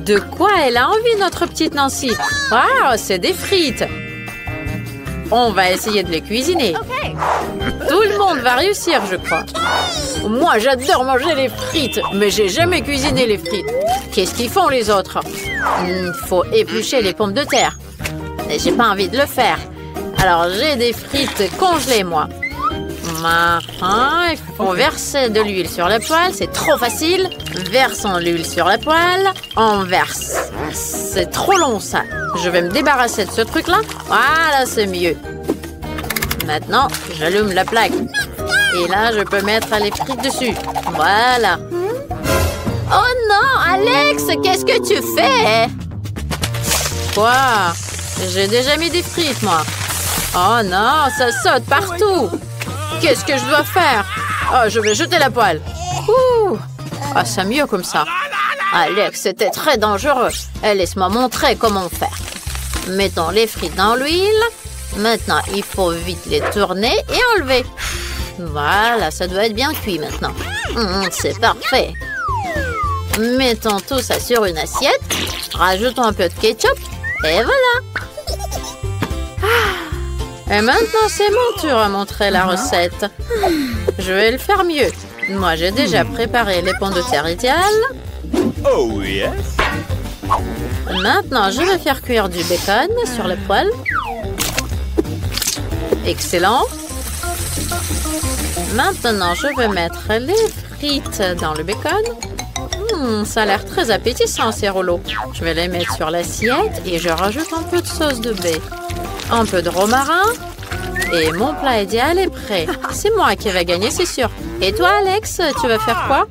De quoi elle a envie, notre petite Nancy? Waouh, c'est des frites. On va essayer de les cuisiner. Tout le monde va réussir, je crois. Moi, j'adore manger les frites, mais j'ai jamais cuisiné les frites. Qu'est-ce qu'ils font, les autres? Faut éplucher les pommes de terre. Et j'ai pas envie de le faire. Alors, j'ai des frites congelées, moi. Il faut verser de l'huile sur la poêle. C'est trop facile. Versons l'huile sur la poêle. On verse. C'est trop long, ça. Je vais me débarrasser de ce truc-là. Voilà, c'est mieux. Maintenant, j'allume la plaque. Et là, je peux mettre les frites dessus. Voilà. Oh non, Alex, qu'est-ce que tu fais? Quoi? J'ai déjà mis des frites, moi. Oh non, ça saute partout. Qu'est-ce que je dois faire? Oh, je vais jeter la poêle. Ouh. Ah, c'est mieux comme ça. Alex, c'était très dangereux. Laisse-moi montrer comment faire. Mettons les frites dans l'huile. Maintenant, il faut vite les tourner et enlever. Voilà, ça doit être bien cuit maintenant. C'est parfait. Mettons tout ça sur une assiette. Rajoutons un peu de ketchup. Et voilà. Et maintenant, c'est mon tour à montrer la recette. Je vais le faire mieux. Moi, j'ai déjà préparé les pommes de terre idéales. Oh yes. Maintenant, je vais faire cuire du bacon sur la poêle. Excellent. Maintenant, je vais mettre les frites dans le bacon. Ça a l'air très appétissant, ces rouleaux. Je vais les mettre sur l'assiette et je rajoute un peu de sauce de baie. Un peu de romarin. Et mon plat idéal est prêt. C'est moi qui vais gagner, c'est sûr. Et toi, Alex, tu vas faire quoi?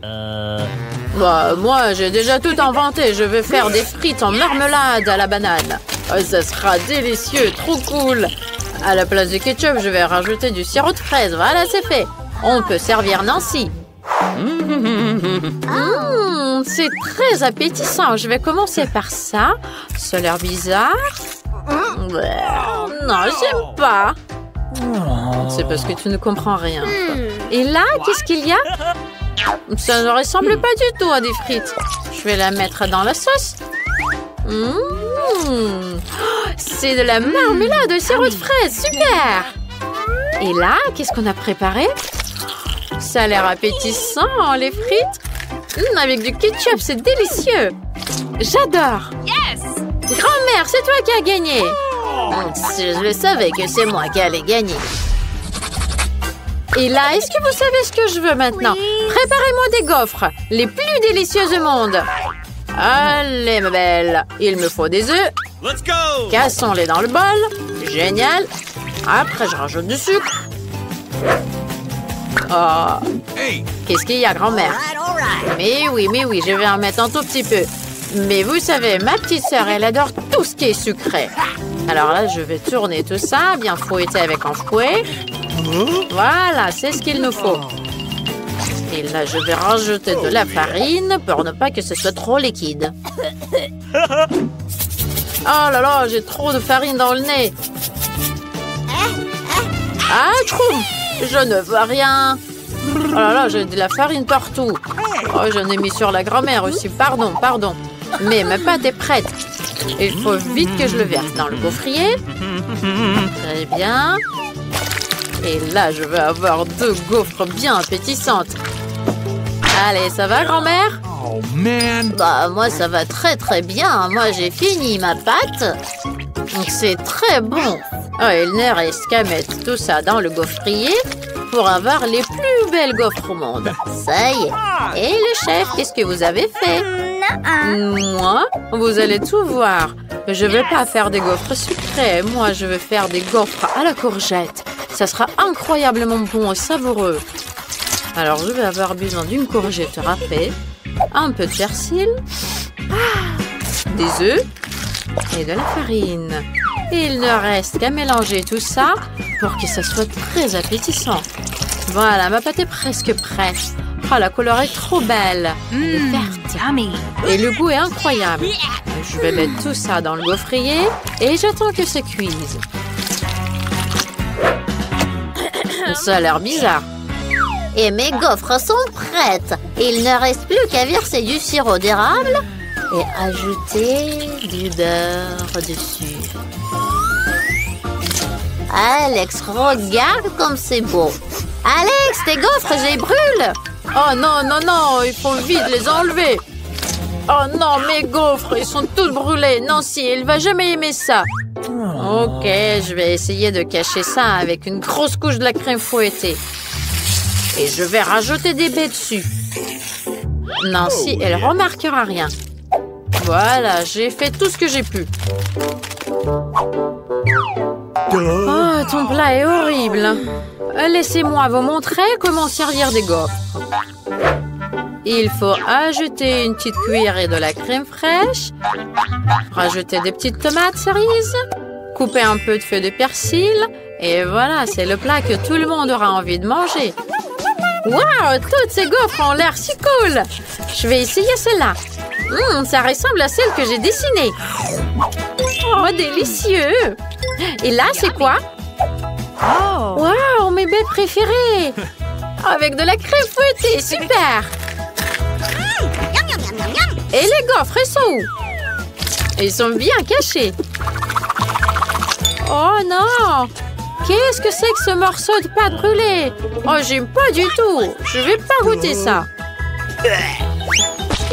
Moi, j'ai déjà tout inventé. Je vais faire des frites en marmelade à la banane. Oh, ça sera délicieux, trop cool. À la place du ketchup, je vais rajouter du sirop de fraise. Voilà, c'est fait. On peut servir Nancy. C'est très appétissant. Je vais commencer par ça. Ça a l'air bizarre. Non, j'aime pas. C'est parce que tu ne comprends rien. Et là, qu'est-ce qu'il y a? Ça ne ressemble pas du tout à des frites. Je vais la mettre dans la sauce. C'est de la marmelade au sirop de fraise. Super! Et là, qu'est-ce qu'on a préparé? Ça a l'air appétissant, les frites. Avec du ketchup, c'est délicieux. J'adore. Yes! Grand-mère, c'est toi qui as gagné. Je le savais que c'est moi qui allais gagner. Et là, est-ce que vous savez ce que je veux maintenant? Préparez-moi des gaufres, les plus délicieuses au monde. Allez, ma belle. Il me faut des œufs. Let's go! Cassons-les dans le bol. Génial. Après, je rajoute du sucre. Oh. Qu'est-ce qu'il y a, grand-mère? Mais oui, je vais en mettre un tout petit peu. Mais vous savez, ma petite sœur, elle adore tout ce qui est sucré. Alors là, je vais tourner tout ça, bien fouetter avec un fouet. Voilà, c'est ce qu'il nous faut. Et là, je vais rajouter de la farine pour ne pas que ce soit trop liquide. Oh là là, j'ai trop de farine dans le nez. Ah, troum! Je ne vois rien. Oh là là, j'ai de la farine partout. Oh, j'en ai mis sur la grand-mère aussi. Pardon. Mais ma pâte est prête. Il faut vite que je le verse dans le gaufrier. Très bien. Et là, je vais avoir 2 gaufres bien appétissantes. Allez, ça va, grand-mère? Oh man! Moi, ça va très bien. Moi, j'ai fini ma pâte. Donc, c'est très bon. Oh, il ne reste qu'à mettre tout ça dans le gaufrier pour avoir les plus belles gaufres au monde. Ça y est. Et le chef, qu'est-ce que vous avez fait? Moi, vous allez tout voir. Je ne vais pas faire des gaufres sucrées. Moi, je vais faire des gaufres à la courgette. Ça sera incroyablement bon et savoureux. Alors, je vais avoir besoin d'une courgette râpée, un peu de persil, des œufs et de la farine. Et il ne reste qu'à mélanger tout ça pour que ça soit très appétissant. Voilà, ma pâte est presque prête. Oh, la couleur est trop belle. Elle est verte. Yummy. Et le goût est incroyable. Je vais mettre tout ça dans le gaufrier et j'attends que ça cuise. Ça a l'air bizarre. Et mes gaufres sont prêtes. Il ne reste plus qu'à verser du sirop d'érable et ajouter du beurre dessus. Alex, regarde comme c'est beau. Alex, tes gaufres, je les brûle. Oh non, non, non, il faut vite les enlever. Oh non, mes gaufres, ils sont tous brûlés. Nancy, elle va jamais aimer ça. Ok, je vais essayer de cacher ça avec une grosse couche de la crème fouettée. Et je vais rajouter des baies dessus. Nancy, elle remarquera rien. Voilà, j'ai fait tout ce que j'ai pu. Oh, ton plat est horrible. Laissez-moi vous montrer comment servir des gaufres. Il faut ajouter une petite cuillerée de la crème fraîche, rajouter des petites tomates cerises, couper un peu de feuilles de persil, et voilà, c'est le plat que tout le monde aura envie de manger. Waouh, toutes ces gaufres ont l'air si cool! Je vais essayer celle-là. Ça ressemble à celle que j'ai dessinée. Oh, délicieux! Et là, c'est quoi? Waouh, mes baies préférées! Avec de la crème fouettée, super! Et les gaufres, ils sont où? Ils sont bien cachés. Oh non! Qu'est-ce que c'est que ce morceau de pâte brûlée? Oh, j'aime pas du tout. Je vais pas goûter ça.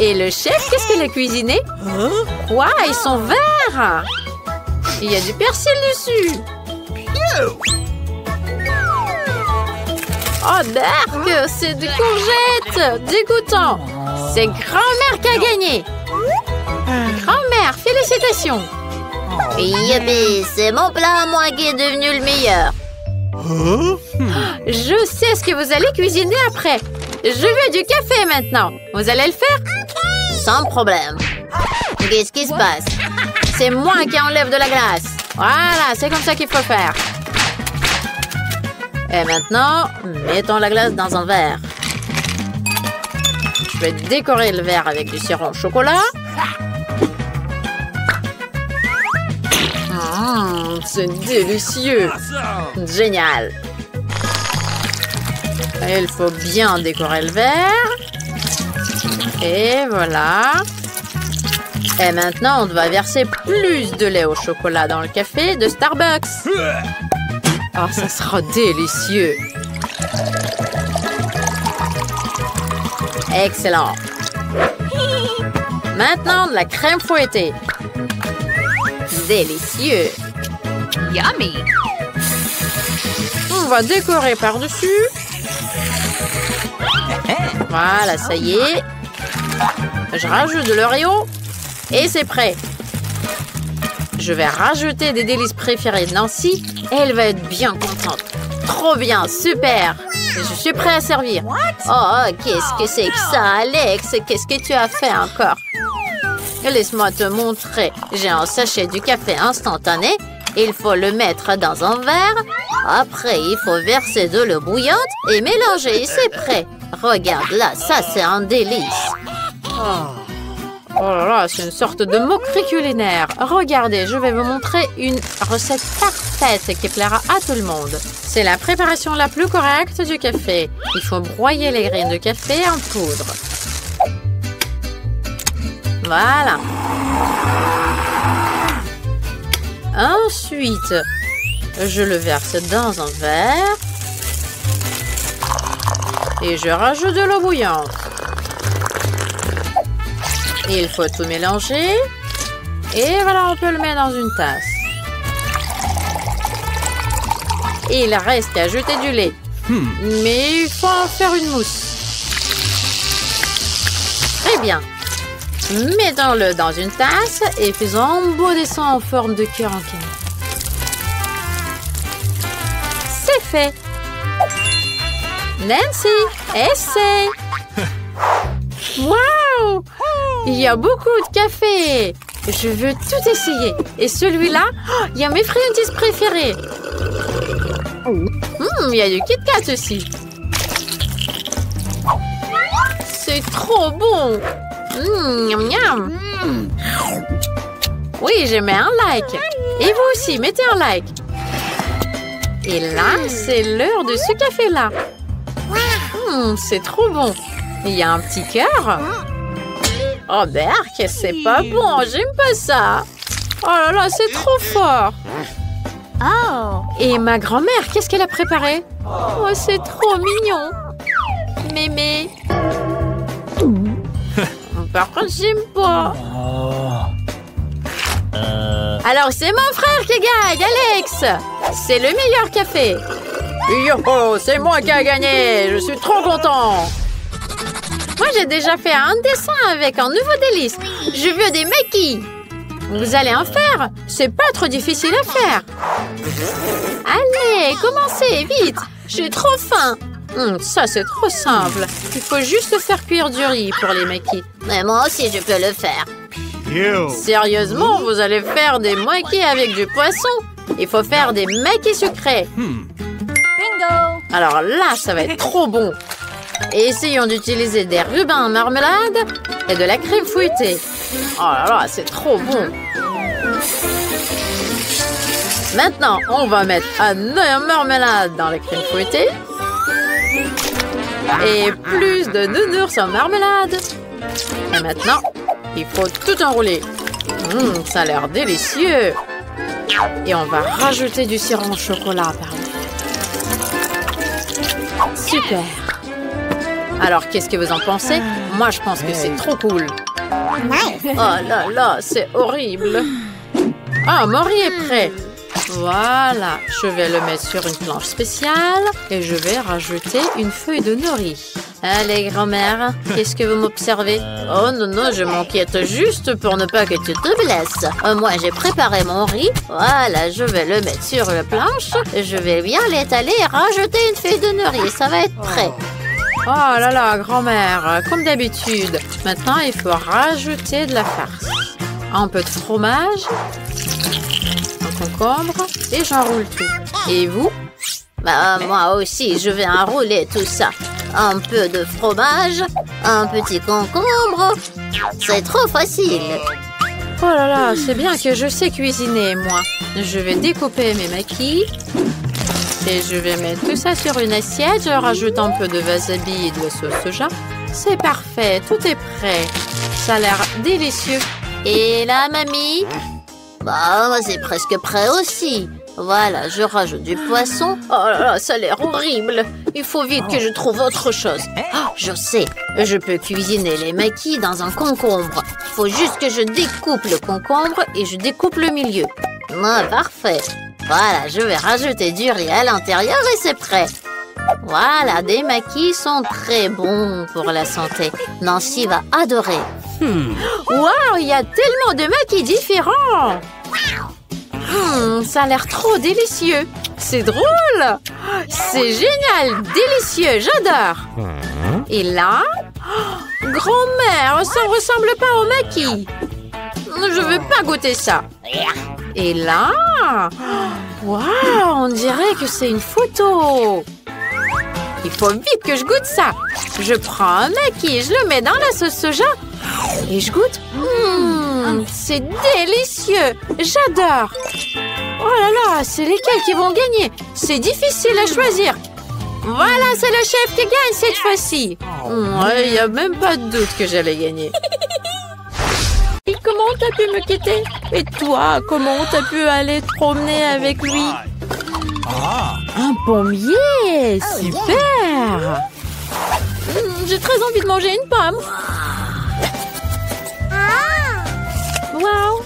Et le chef, qu'est-ce qu'il a cuisiné? Quoi? Ils sont verts! Il y a du persil dessus. Oh, Berk, c'est des courgettes! Dégoûtant! C'est grand-mère qui a gagné! Grand-mère, félicitations! Youpi, c'est mon plat à moi qui est devenu le meilleur. Je sais ce que vous allez cuisiner après. Je veux du café maintenant. Vous allez le faire? Sans problème. Qu'est-ce qui se passe? C'est moi qui enlève de la glace. Voilà, c'est comme ça qu'il faut faire. Et maintenant, mettons la glace dans un verre. Je vais décorer le verre avec du sirop au chocolat. C'est délicieux. Génial. Il faut bien décorer le verre. Et voilà. Et maintenant, on va verser plus de lait au chocolat dans le café de Starbucks. Oh, ça sera délicieux. Excellent. Maintenant, de la crème fouettée. Délicieux. Yummy. On va décorer par-dessus. Voilà, ça y est. Je rajoute de l'Oreo. Et c'est prêt. Je vais rajouter des délices préférées de Nancy. Elle va être bien contente. Trop bien, super. Je suis prêt à servir. Oh, qu'est-ce que c'est que ça, Alex? Qu'est-ce que tu as fait encore? Laisse-moi te montrer. J'ai un sachet du café instantané. Il faut le mettre dans un verre. Après, il faut verser de l'eau bouillante et mélanger. Et c'est prêt. Regarde là, ça c'est un délice. Oh là là, c'est une sorte de moquerie culinaire. Regardez, je vais vous montrer une recette parfaite qui plaira à tout le monde. C'est la préparation la plus correcte du café. Il faut broyer les graines de café en poudre. Voilà. Ensuite, je le verse dans un verre. Et je rajoute de l'eau bouillante. Il faut tout mélanger. Et voilà, on peut le mettre dans une tasse. Il reste qu'à ajouter du lait. Mais il faut en faire une mousse. Très bien. Mettons-le dans une tasse et faisons embourber ça en forme de cœur en canne. C'est fait. Nancy, essaye. Waouh! Il y a beaucoup de café. Je veux tout essayer. Et celui-là, il y a mes friandises préférées. Il y a du Kit Kat aussi. C'est trop bon. Miam, miam. Oui, je mets un like. Et vous aussi, mettez un like. Et là, c'est l'heure de ce café-là. C'est trop bon. Il y a un petit cœur. Oh, Berk, c'est pas bon, j'aime pas ça. Oh là là, c'est trop fort. Oh. Et ma grand-mère, qu'est-ce qu'elle a préparé? Oh, c'est trop mignon. Mémé. Par contre, j'aime pas. Alors, c'est mon frère qui gagne, Alex. C'est le meilleur café. Yo, c'est moi qui a gagné. Je suis trop content. Moi, j'ai déjà fait un dessin avec un nouveau délice. Je veux des maquis. Vous allez en faire? C'est pas trop difficile à faire. Allez, commencez, vite. J'ai trop faim. Ça, c'est trop simple. Il faut juste faire cuire du riz pour les maquis. Mais moi aussi, je peux le faire. Sérieusement, vous allez faire des maquis avec du poisson? Il faut faire des maquis sucrés. Bingo! Alors là, ça va être trop bon. Et essayons d'utiliser des rubans en marmelade et de la crème fouettée. Oh là là, c'est trop bon. Maintenant, on va mettre un œuf en marmelade dans la crème fouettée. Et plus de nounours en marmelade. Et maintenant, il faut tout enrouler. Ça a l'air délicieux. Et on va rajouter du sirop au chocolat par-dessus. Super. Alors, qu'est-ce que vous en pensez? Moi, je pense que c'est trop cool. Oh là là, c'est horrible. Ah, mon riz est prêt. Voilà, je vais le mettre sur une planche spéciale et je vais rajouter une feuille de nori. Allez, grand-mère, qu'est-ce que vous m'observez? Oh non, non, je m'inquiète juste pour ne pas que tu te blesses. Moi, j'ai préparé mon riz. Voilà, je vais le mettre sur la planche. Je vais bien l'étaler et rajouter une feuille de nori. Ça va être prêt. Oh là là, grand-mère, comme d'habitude. Maintenant, il faut rajouter de la farce. Un peu de fromage. Un concombre. Et j'enroule tout. Et vous? Bah, moi aussi, je vais enrouler tout ça. Un peu de fromage, un petit concombre. C'est trop facile. Oh là là, c'est bien que je sais cuisiner, moi. Je vais découper mes maquis. Et je vais mettre tout ça sur une assiette. Je rajoute un peu de wasabi et de la sauce soja. C'est parfait, tout est prêt. Ça a l'air délicieux. Et là, mamie? Bah, c'est presque prêt aussi. Voilà, je rajoute du poisson. Oh là là, ça a l'air horrible. Il faut vite que je trouve autre chose. Oh, je sais, je peux cuisiner les maquis dans un concombre. Il faut juste que je découpe le concombre et je découpe le milieu. Ah, parfait. Voilà, je vais rajouter du riz à l'intérieur et c'est prêt. Voilà, des maquis sont très bons pour la santé. Nancy va adorer. Waouh, il y a tellement de maquis différents. Ça a l'air trop délicieux. C'est drôle. C'est génial, délicieux, j'adore. Et là, grand-mère, ça ne ressemble pas au maquis. Je ne veux pas goûter ça. Et là, waouh, on dirait que c'est une photo. Il faut vite que je goûte ça. Je prends un maquis, je le mets dans la sauce soja et je goûte. C'est délicieux. J'adore. Oh là là, c'est lesquels qui vont gagner? C'est difficile à choisir. Voilà, c'est le chef qui gagne cette fois-ci. Il n'y a même pas de doute que j'allais gagner. Et comment t'as pu me quitter? Et toi, comment t'as pu aller te promener avec lui? Un pommier! Super! J'ai très envie de manger une pomme. Waouh!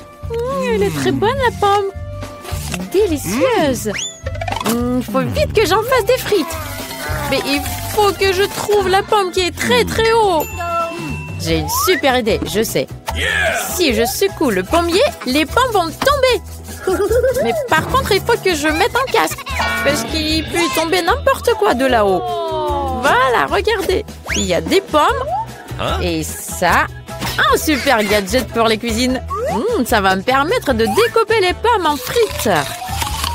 Elle est très bonne, la pomme. Délicieuse. Il faut vite que j'en fasse des frites. Mais il faut que je trouve la pomme qui est très très haut. J'ai une super idée, je sais. Si je secoue le pommier, les pommes vont tomber. Mais par contre, il faut que je mette un casque. Parce qu'il peut y tomber n'importe quoi de là-haut. Voilà, regardez. Il y a des pommes. Et ça, un super gadget pour les cuisines. Ça va me permettre de découper les pommes en frites.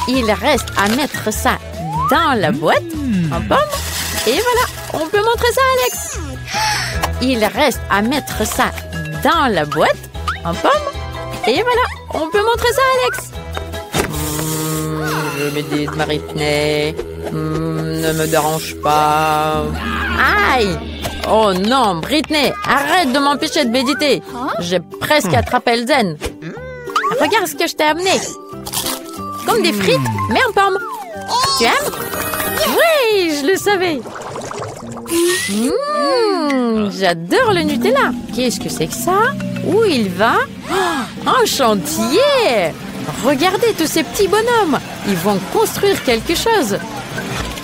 Il reste à mettre ça dans la boîte en pommes. Et voilà, on peut montrer ça à Alex. Il reste à mettre ça dans la boîte en pommes. Et voilà, on peut montrer ça à Alex. Je me dis, Marie-Pney, ne me dérange pas. Aïe! Oh non, Britney, arrête de m'empêcher de méditer. J'ai presque attrapé le zen. Regarde ce que je t'ai amené. Comme des frites, mais en pomme. Tu aimes? Oui, je le savais. J'adore le Nutella. Qu'est-ce que c'est que ça? Où il va? Un chantier! Regardez tous ces petits bonhommes. Ils vont construire quelque chose.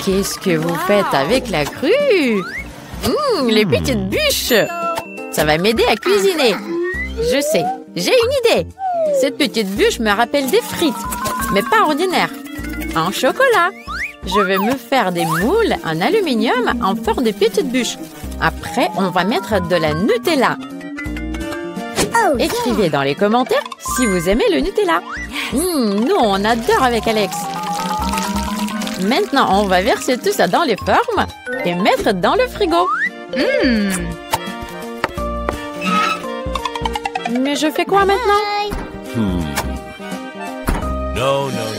Qu'est-ce que vous faites avec la grue? Les petites bûches. Ça va m'aider à cuisiner. Je sais, j'ai une idée. Cette petite bûche me rappelle des frites, mais pas ordinaires. En chocolat. Je vais me faire des moules en aluminium en forme de petites bûches. Après, on va mettre de la Nutella. Écrivez dans les commentaires si vous aimez le Nutella. Nous, on adore avec Alex. Maintenant, on va verser tout ça dans les formes et mettre dans le frigo. Mais je fais quoi maintenant?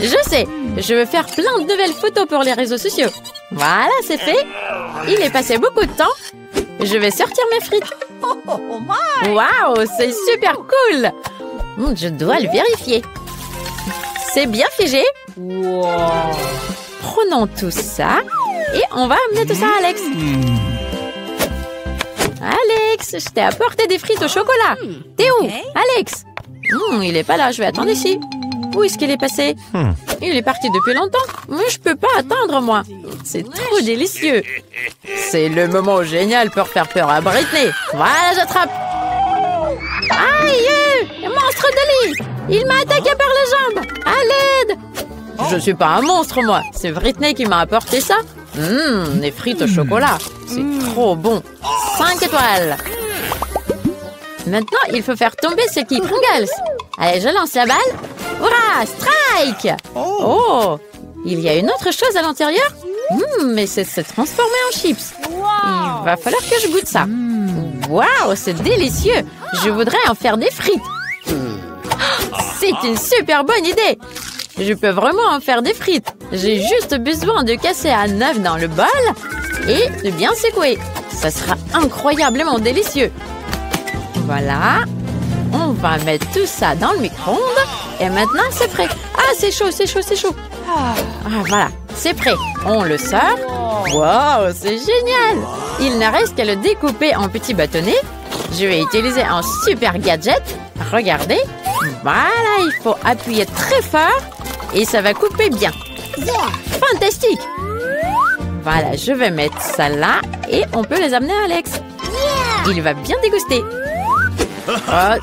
Je sais, je veux faire plein de nouvelles photos pour les réseaux sociaux. Voilà, c'est fait. Il est passé beaucoup de temps. Je vais sortir mes frites. Waouh, c'est super cool. Je dois le vérifier. C'est bien figé. Prenons tout ça et on va amener tout ça à Alex. Alex, je t'ai apporté des frites au chocolat. T'es où, Alex? Il est pas là, je vais attendre ici. Où est-ce qu'il est passé? Il est parti depuis longtemps. Mais je peux pas attendre, moi. C'est trop délicieux. C'est le moment génial pour faire peur à Britney. Voilà, j'attrape. Aïe! Monstre de lit! Il m'a attaqué par les jambes. À l'aide! Je suis pas un monstre, moi. C'est Britney qui m'a apporté ça. Des frites au chocolat. C'est trop bon. 5 étoiles. Maintenant, il faut faire tomber ce qui Pringles. Allez, je lance la balle. Hurrah! Strike! Oh! Il y a une autre chose à l'intérieur? Mais c'est se transformer en chips. Il va falloir que je goûte ça. Waouh! C'est délicieux! Je voudrais en faire des frites. C'est une super bonne idée! Je peux vraiment en faire des frites. J'ai juste besoin de casser un œuf dans le bol et de bien secouer. Ça sera incroyablement délicieux. Voilà. On va mettre tout ça dans le micro-ondes. Et maintenant, c'est prêt. Ah, c'est chaud, c'est chaud, c'est chaud. Voilà, c'est prêt. On le sort. Wow, c'est génial. Il ne reste qu'à le découper en petits bâtonnets. Je vais utiliser un super gadget. Regardez. Voilà, il faut appuyer très fort. Et ça va couper bien. Fantastique. Voilà, je vais mettre ça là. Et on peut les amener à Alex. Il va bien déguster.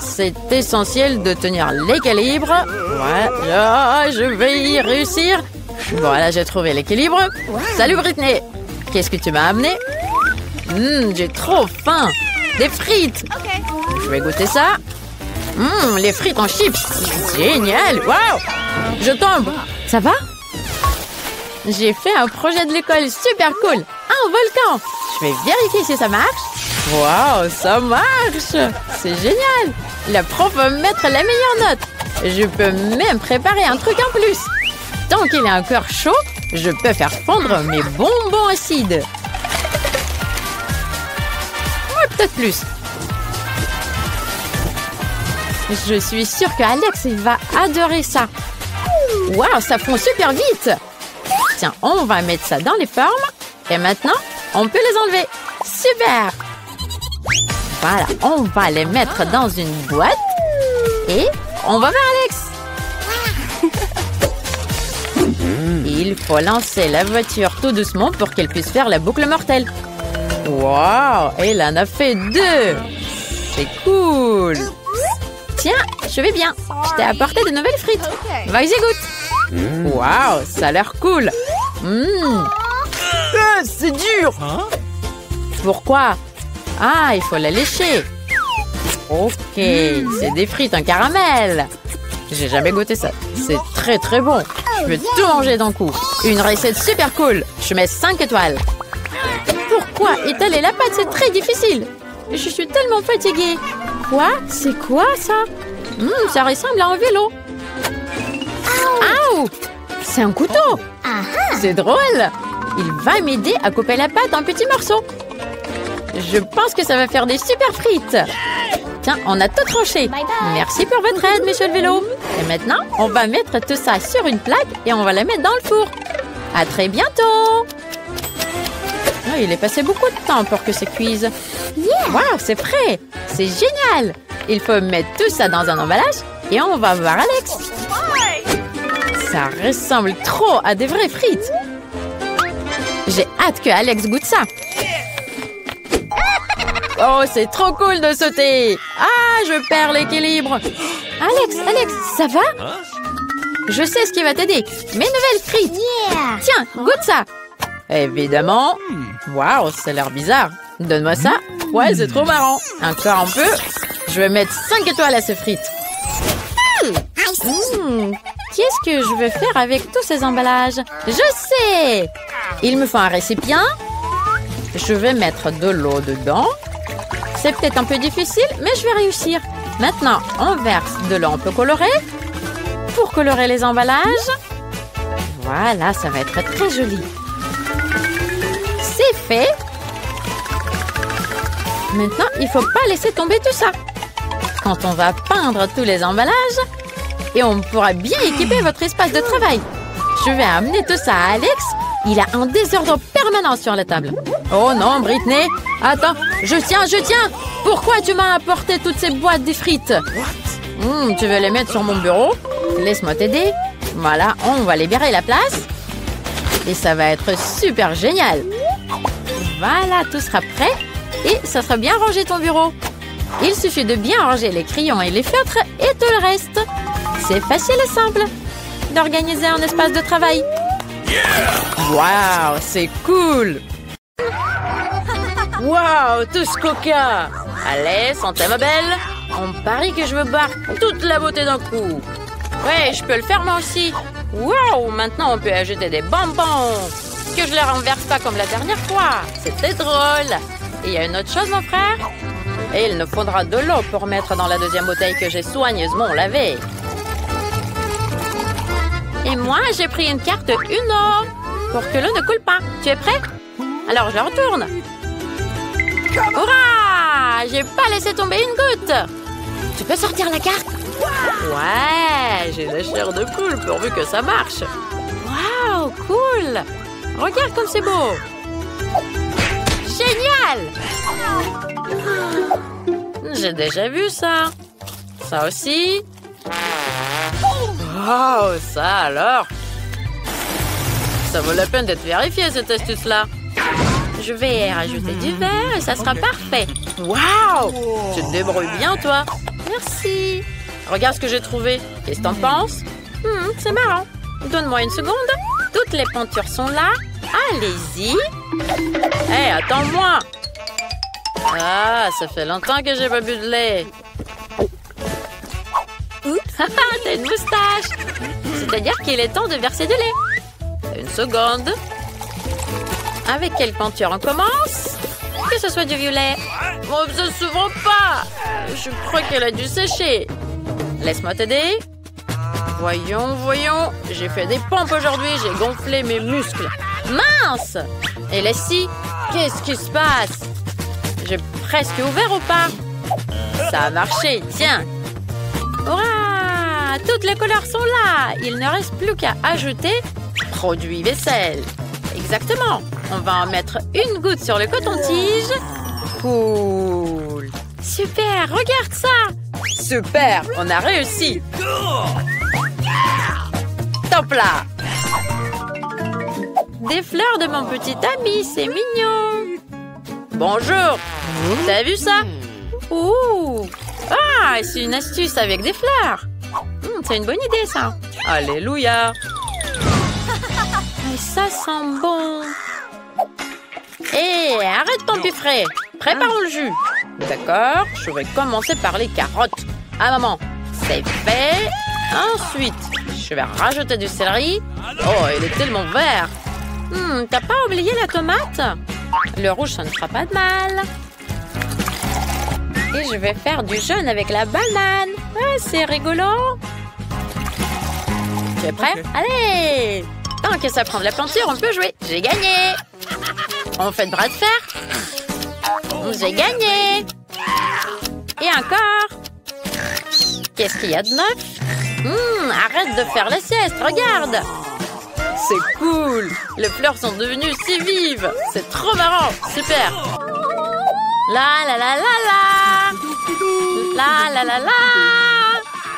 C'est essentiel de tenir l'équilibre. Voilà, je vais y réussir. Voilà, j'ai trouvé l'équilibre. Salut Britney. Qu'est-ce que tu m'as amené? J'ai trop faim. Des frites. Je vais goûter ça. Les frites en chips. Génial. Waouh. Je tombe. Ça va? J'ai fait un projet de l'école super cool. Un volcan. Je vais vérifier si ça marche. Waouh, ça marche! C'est génial! La prof va me mettre la meilleure note. Je peux même préparer un truc en plus. Tant qu'il est encore chaud, je peux faire fondre mes bonbons acides. Ouais, peut-être plus. Je suis sûre qu'Alex va adorer ça. Waouh, ça fond super vite! Tiens, on va mettre ça dans les formes. Et maintenant, on peut les enlever. Super! Voilà, on va les mettre dans une boîte et on va vers Alex. Il faut lancer la voiture tout doucement pour qu'elle puisse faire la boucle mortelle. Waouh, elle en a fait 2. C'est cool. Tiens, je vais bien. Je t'ai apporté de nouvelles frites. Vas-y, goûte. Waouh, ça a l'air cool. C'est dur. Pourquoi? Ah, il faut la lécher. Ok, c'est des frites en caramel. J'ai jamais goûté ça. C'est très très bon. Je vais tout manger d'un coup. Une recette super cool. Je mets 5 étoiles. Pourquoi étaler la pâte? C'est très difficile. Je suis tellement fatiguée. Quoi? C'est quoi ça? Ça ressemble à un vélo. Aouh! C'est un couteau. C'est drôle. Il va m'aider à couper la pâte en petits morceaux. Je pense que ça va faire des super frites. Tiens, on a tout tranché. Merci pour votre aide, monsieur le vélo. Et maintenant, on va mettre tout ça sur une plaque et on va la mettre dans le four. À très bientôt. Oh, il est passé beaucoup de temps pour que ça cuise. Waouh, c'est frais. C'est génial. Il faut mettre tout ça dans un emballage et on va voir Alex. Ça ressemble trop à des vraies frites. J'ai hâte que Alex goûte ça. Oh, c'est trop cool de sauter. Ah, je perds l'équilibre. Alex, ça va? Je sais ce qui va t'aider. Mes nouvelles frites. Tiens, goûte ça. Évidemment. Waouh, ça a l'air bizarre. Donne-moi ça. Ouais, c'est trop marrant. Encore un peu. Je vais mettre 5 étoiles à ces frites. Qu'est-ce que je vais faire avec tous ces emballages? Je sais. Il me faut un récipient. Je vais mettre de l'eau dedans. C'est peut-être un peu difficile, mais je vais réussir. Maintenant, on verse de l'eau un peu colorée pour colorer les emballages. Voilà, ça va être très joli. C'est fait. Maintenant, il ne faut pas laisser tomber tout ça. Quand on va peindre tous les emballages, et on pourra bien équiper votre espace de travail. Je vais amener tout ça à Alex. Il a un désordre permanent sur la table. Oh non, Britney. Attends, je tiens. Pourquoi tu m'as apporté toutes ces boîtes de frites? Tu veux les mettre sur mon bureau? Laisse-moi t'aider. Voilà, on va libérer la place. Et ça va être super génial. Voilà, tout sera prêt. Et ça sera bien rangé ton bureau. Il suffit de bien ranger les crayons et les feutres et tout le reste. C'est facile et simple d'organiser un espace de travail. Waouh, c'est cool! Waouh, tout ce coca! Allez, santé ma belle! On parie que je veux boire toute la beauté d'un coup. Ouais, je peux le faire moi aussi. Waouh, maintenant on peut ajouter des bonbons. Que je les renverse pas comme la dernière fois. C'était drôle. Et il y a une autre chose, mon frère. Et il nous faudra de l'eau pour mettre dans la deuxième bouteille que j'ai soigneusement lavée. Et moi, j'ai pris une carte Uno pour que l'eau ne coule pas. Tu es prêt? Alors, je la retourne. Hurrah! J'ai pas laissé tomber une goutte. Tu peux sortir la carte? Ouais, j'ai la chair de poule pourvu que ça marche. Waouh, cool! Regarde comme c'est beau. Génial! J'ai déjà vu ça. Ça aussi. Oh, ça alors! Ça vaut la peine d'être vérifié, cette astuce-là. Je vais rajouter du verre et ça sera parfait. Waouh! Tu te débrouilles bien, toi. Merci. Regarde ce que j'ai trouvé. Qu'est-ce que t'en penses? C'est marrant. Donne-moi une seconde. Toutes les peintures sont là. Allez-y. Hé, attends-moi. Ah, ça fait longtemps que j'ai pas bu de lait. T'as une moustache. C'est-à-dire qu'il est temps de verser du lait. Une seconde. Avec quelle peinture on commence? Que ce soit du violet. Oh, ça s'ouvre pas. Je crois qu'elle a dû sécher. Laisse-moi t'aider. Voyons. J'ai fait des pompes aujourd'hui. J'ai gonflé mes muscles. Mince! Et la scie, qu'est-ce qui se passe? J'ai presque ouvert ou pas? Ça a marché, tiens. Hurrah! Toutes les couleurs sont là. Il ne reste plus qu'à ajouter produit vaisselle. Exactement. On va en mettre une goutte sur le coton-tige. Cool. Super, regarde ça. Super, on a réussi. Top là. Des fleurs de mon petit ami, c'est mignon. Bonjour. T'as vu ça? Ouh. Ah, c'est une astuce avec des fleurs. C'est une bonne idée, ça. Alléluia. Et ça sent bon. Hé, arrête ton petit frais. Préparons le jus. D'accord, je vais commencer par les carottes. Ah, maman, c'est fait. Ensuite, je vais rajouter du céleri. Oh, il est tellement vert. T'as pas oublié la tomate? Le rouge, ça ne fera pas de mal. Et je vais faire du jaune avec la banane. Ah, c'est rigolo. Tu es prêt? Allez! Tant que ça prend de la peinture, on peut jouer. J'ai gagné! On fait de bras de fer? J'ai gagné. Et encore. Qu'est-ce qu'il y a de neuf? Arrête de faire la sieste, regarde. C'est cool. Les fleurs sont devenues si vives. C'est trop marrant. Super. La la la la la. La la la la.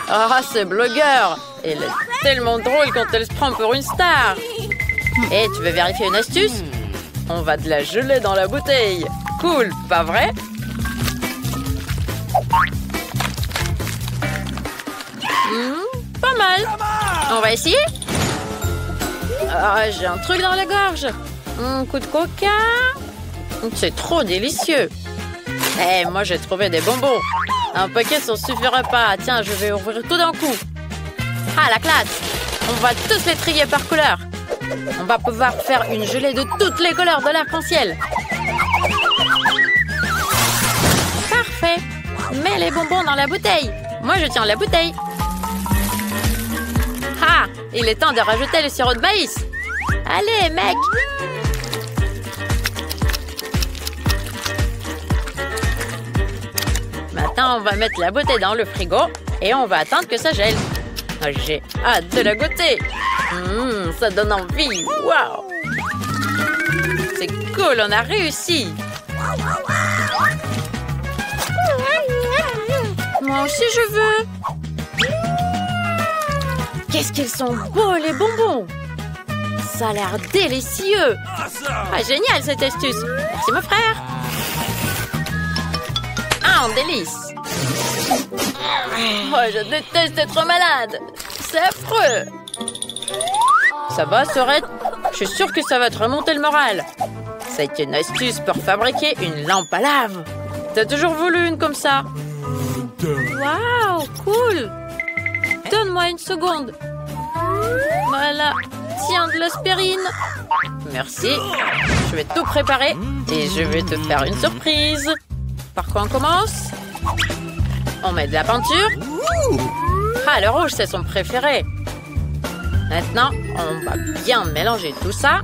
Ah, c'est blogueur. Elle est tellement drôle quand elle se prend pour une star. Et tu veux vérifier une astuce? On va de la geler dans la bouteille. Cool, pas vrai? Pas mal. On va essayer? Ah, j'ai un truc dans la gorge. Un coup de coca. C'est trop délicieux. Eh, moi, j'ai trouvé des bonbons. Un paquet, ça ne suffirait pas. Tiens, je vais ouvrir tout d'un coup. Ah, la classe. On va tous les trier par couleur. On va pouvoir faire une gelée de toutes les couleurs de l'arc-en-ciel. Parfait. Mets les bonbons dans la bouteille. Moi, je tiens la bouteille. Ah, il est temps de rajouter le sirop de maïs. Allez, mec. Maintenant, on va mettre la bouteille dans le frigo et on va attendre que ça gèle. J'ai hâte de la goûter. Ça donne envie. Waouh! C'est cool, on a réussi. Moi aussi, je veux. Qu'est-ce qu'ils sont beaux, les bonbons! Ça a l'air délicieux. Ah, génial, cette astuce. Merci, mon frère. Ah, en délice. Oh, je déteste être malade. C'est affreux. Ça va, Sorette? Je suis sûre que ça va te remonter le moral. C'est une astuce pour fabriquer une lampe à lave. T'as toujours voulu une comme ça? Waouh, cool. Donne-moi une seconde. Voilà. Tiens, de l'aspirine. Merci. Je vais tout préparer et je vais te faire une surprise. Par quoi on commence? On met de la peinture. Ah, le rouge, c'est son préféré. Maintenant, on va bien mélanger tout ça.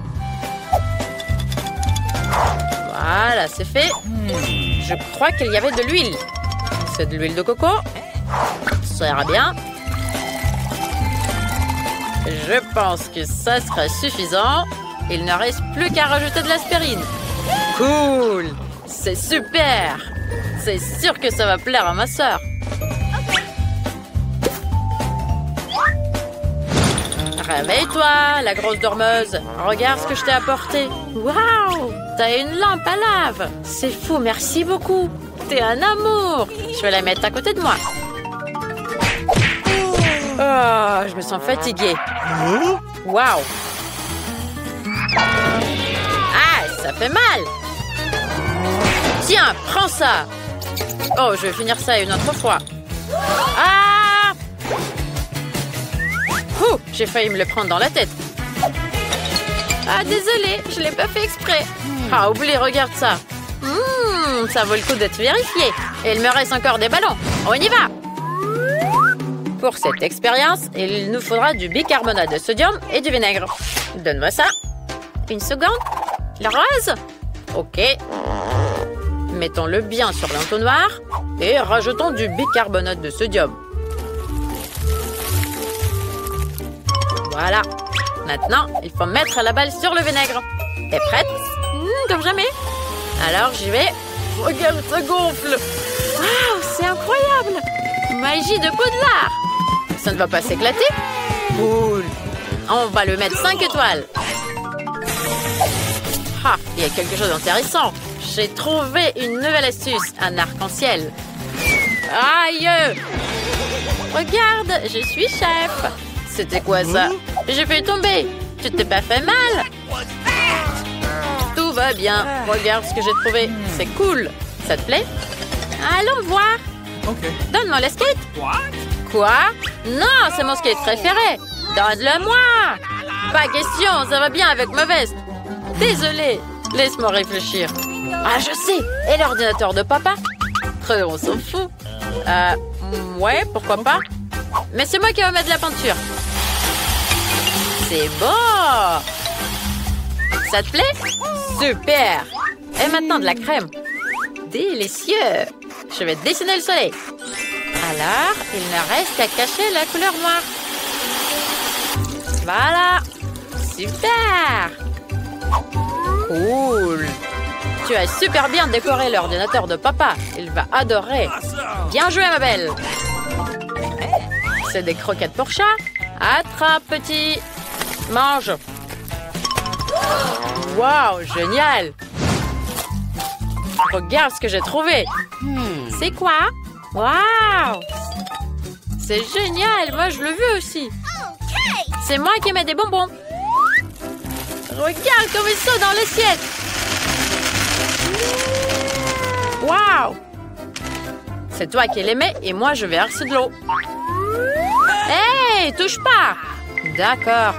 Voilà, c'est fait. Je crois qu'il y avait de l'huile. C'est de l'huile de coco. Ça ira bien. Je pense que ça sera suffisant. Il ne reste plus qu'à rajouter de l'aspirine. Cool! C'est super! C'est sûr que ça va plaire à ma sœur. Réveille-toi, la grosse dormeuse. Regarde ce que je t'ai apporté. Waouh! T'as une lampe à lave. C'est fou, merci beaucoup. T'es un amour. Je vais la mettre à côté de moi. Oh, je me sens fatiguée. Waouh! Ah, ça fait mal. Tiens, prends ça. Oh, je vais finir ça une autre fois. Ah! Ouh, j'ai failli me le prendre dans la tête. Ah, désolée, je l'ai pas fait exprès. Ah, oublie, regarde ça. Ça vaut le coup d'être vérifié. Et il me reste encore des ballons. On y va. Pour cette expérience, il nous faudra du bicarbonate de sodium et du vinaigre. Donne-moi ça. Une seconde. Le rose. Ok. Mettons-le bien sur l'entonnoir et rajoutons du bicarbonate de sodium. Voilà. Maintenant, il faut mettre la balle sur le vinaigre. T'es prête? Comme jamais. Alors, j'y vais. Regarde, ça gonfle. Waouh, c'est incroyable. Magie de Poudlard. Ça ne va pas s'éclater? Cool. On va le mettre 5 étoiles. Ah, il y a quelque chose d'intéressant. J'ai trouvé une nouvelle astuce, un arc-en-ciel. Aïe! Regarde, je suis chef. C'était quoi ça? J'ai fait tomber. Tu t'es pas fait mal? Tout va bien. Regarde ce que j'ai trouvé. C'est cool. Ça te plaît? Allons voir. Donne-moi le skate. Quoi? Non, c'est mon skate préféré. Donne-le-moi. Pas question, ça va bien avec ma veste. Désolée, laisse-moi réfléchir. Ah, je sais. Et l'ordinateur de papa? On s'en fout. Ouais, pourquoi pas? Mais c'est moi qui vais mettre de la peinture. C'est beau. Ça te plaît? Super. Et maintenant de la crème. délicieux. Je vais dessiner le soleil. Alors, il ne reste qu'à cacher la couleur noire. Voilà. Super. Cool. Tu as super bien décoré l'ordinateur de papa. Il va adorer. Bien joué, ma belle. C'est des croquettes pour chat. Attrape, petit. Mange. Waouh, génial. Regarde ce que j'ai trouvé. C'est quoi? Waouh. C'est génial. Moi, je le veux aussi. C'est moi qui mets des bonbons. Regarde comme ils sont dans l'assiette. Waouh. C'est toi qui les mets et moi, je verse de l'eau. Hey, touche pas. D'accord.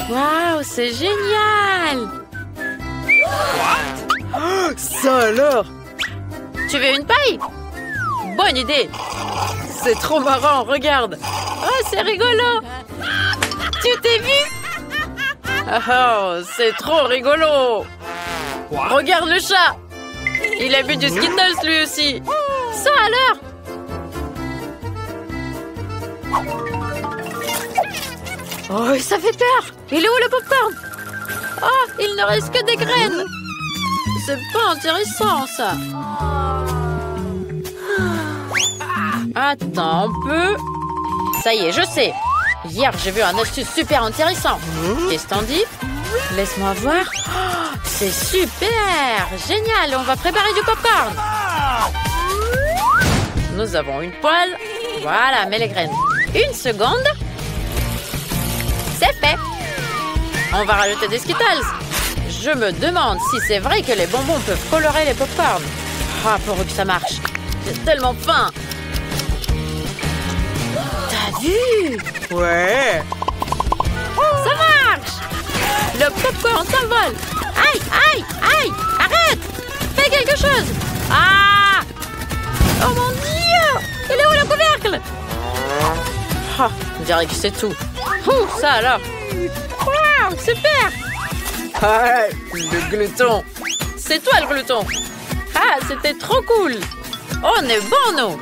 Waouh, c'est génial. Oh, ça alors. Tu veux une paille? Bonne idée. C'est trop marrant, regarde. Oh, c'est rigolo. Tu t'es vu? Oh, c'est trop rigolo. Regarde le chat. Il a bu du Skittles lui aussi. Ça alors? Oh, ça fait peur. Il est où le popcorn? Oh, il ne reste que des graines. C'est pas intéressant, ça. Attends un peu. Ça y est, je sais. Hier, j'ai vu un astuce super intéressant. Qu'est-ce que t'en dis? Laisse-moi voir. Oh, c'est super. Génial, on va préparer du popcorn. Nous avons une poêle. Voilà, mets les graines. Une seconde. C'est fait. On va rajouter des Skittles. Je me demande si c'est vrai que les bonbons peuvent colorer les popcorn. Ah, pourvu que ça marche. J'ai tellement faim. T'as vu? Ouais. Ça marche. Le popcorn s'envole. Aïe, aïe, aïe. Arrête. Fais quelque chose. Ah. Oh mon Dieu. Il est où le couvercle? Oh, on dirait que c'est tout. Ouh, ça alors. Waouh, super. Ah, le glouton. C'est toi le glouton. Ah, c'était trop cool. On est bon, nous.